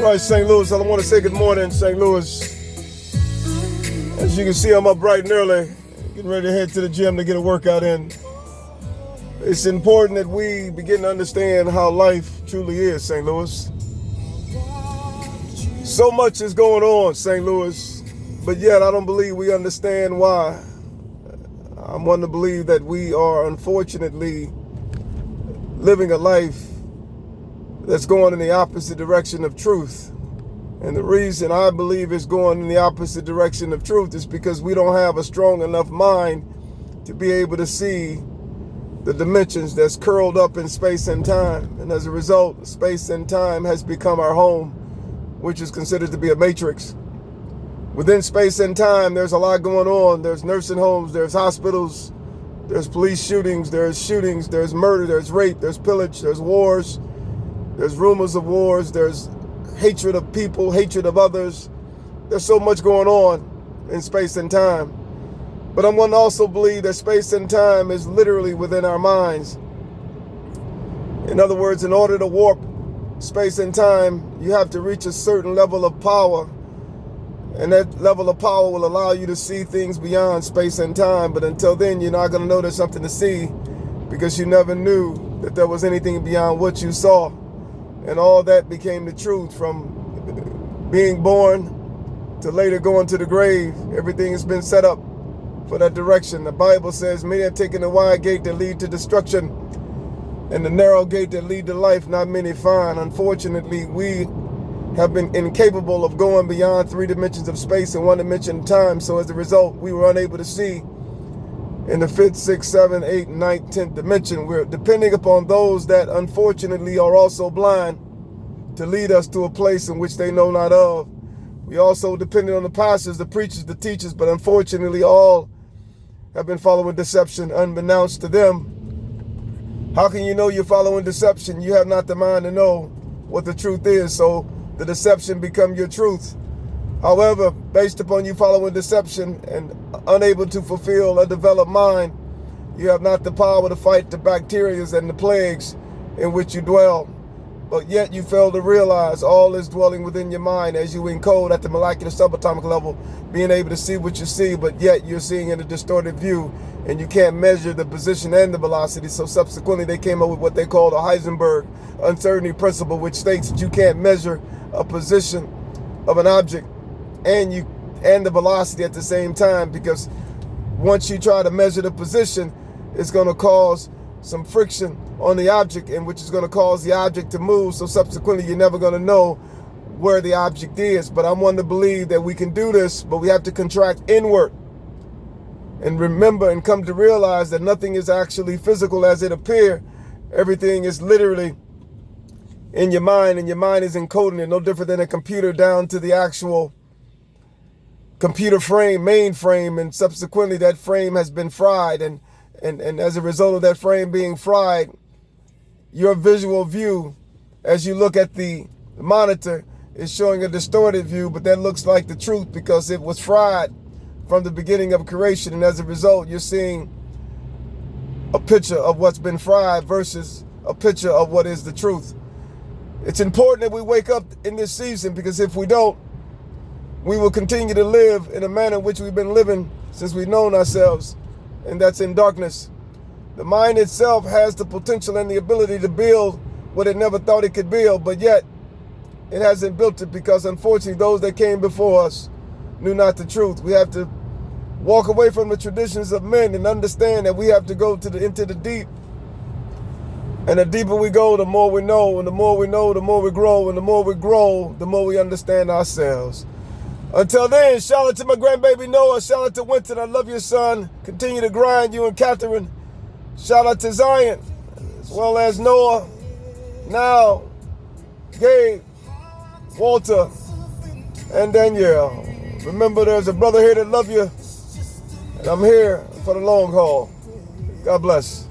right, St. Louis, I want to say good morning, St. Louis. As you can see, I'm up bright and early, getting ready to head to the gym to get a workout in. It's important that we begin to understand how life truly is, St. Louis. So much is going on, St. Louis, but yet I don't believe we understand why. I'm one to believe that we are unfortunately living a life that's going in the opposite direction of truth. And the reason I believe it's going in the opposite direction of truth is because we don't have a strong enough mind to be able to see the dimensions that's curled up in space and time. And as a result, space and time has become our home, which is considered to be a matrix. Within space and time, there's a lot going on. There's nursing homes, there's hospitals, there's police shootings, there's murder, there's rape, there's pillage, there's wars, there's rumors of wars, there's hatred of people, hatred of others. There's so much going on in space and time. But I'm one to also believe that space and time is literally within our minds. In other words, in order to warp space and time, you have to reach a certain level of power. And that level of power will allow you to see things beyond space and time. But until then, you're not going to know there's something to see because you never knew that there was anything beyond what you saw. And all that became the truth from being born to later going to the grave. Everything has been set up for that direction. The Bible says, many have taken the wide gate that lead to destruction and the narrow gate that lead to life, not many find. Unfortunately, we have been incapable of going beyond 3 dimensions of space and 1 dimension of time. So as a result, we were unable to see in the 5th, 6th, 7th, 8th, 9th, 10th dimension. We're depending upon those that unfortunately are also blind to lead us to a place in which they know not of. We also depending on the pastors, the preachers, the teachers, but unfortunately all have been following deception unbeknownst to them. How can you know you're following deception? You have not the mind to know what the truth is, so the deception become your truth. However, based upon you following deception and unable to fulfill a developed mind, you have not the power to fight the bacteria and the plagues in which you dwell. But yet you fail to realize all is dwelling within your mind as you encode at the molecular subatomic level, being able to see what you see, but yet you're seeing in a distorted view and you can't measure the position and the velocity. So subsequently they came up with what they call the Heisenberg uncertainty principle, which states that you can't measure a position of an object and the velocity at the same time, because once you try to measure the position, it's going to cause some friction on the object, and which is going to cause the object to move. So subsequently, you're never going to know where the object is. But I'm one to believe that we can do this, but we have to contract inward and remember and come to realize that nothing is actually physical as it appears. Everything is literally in your mind, and your mind is encoding it, no different than a computer down to the actual computer frame, mainframe, and subsequently that frame has been fried, and as a result of that frame being fried, your visual view as you look at the monitor is showing a distorted view, but that looks like the truth because it was fried from the beginning of creation, and as a result you're seeing a picture of what's been fried versus a picture of what is the truth. It's important that we wake up in this season, because if we don't, we will continue to live in a manner in which we've been living since we've known ourselves, and that's in darkness. The mind itself has the potential and the ability to build what it never thought it could build, but yet it hasn't built it because unfortunately those that came before us knew not the truth. We have to walk away from the traditions of men and understand that we have to go into the deep. And the deeper we go, the more we know, and the more we know, the more we grow, and the more we grow, the more we understand ourselves. Until then, shout out to my grandbaby Noah. Shout out to Winton. I love your son. Continue to grind, you and Catherine. Shout out to Zion, as well as Noah, now, Gabe, Walter, and Danielle. Remember, there's a brother here that love you, and I'm here for the long haul. God bless.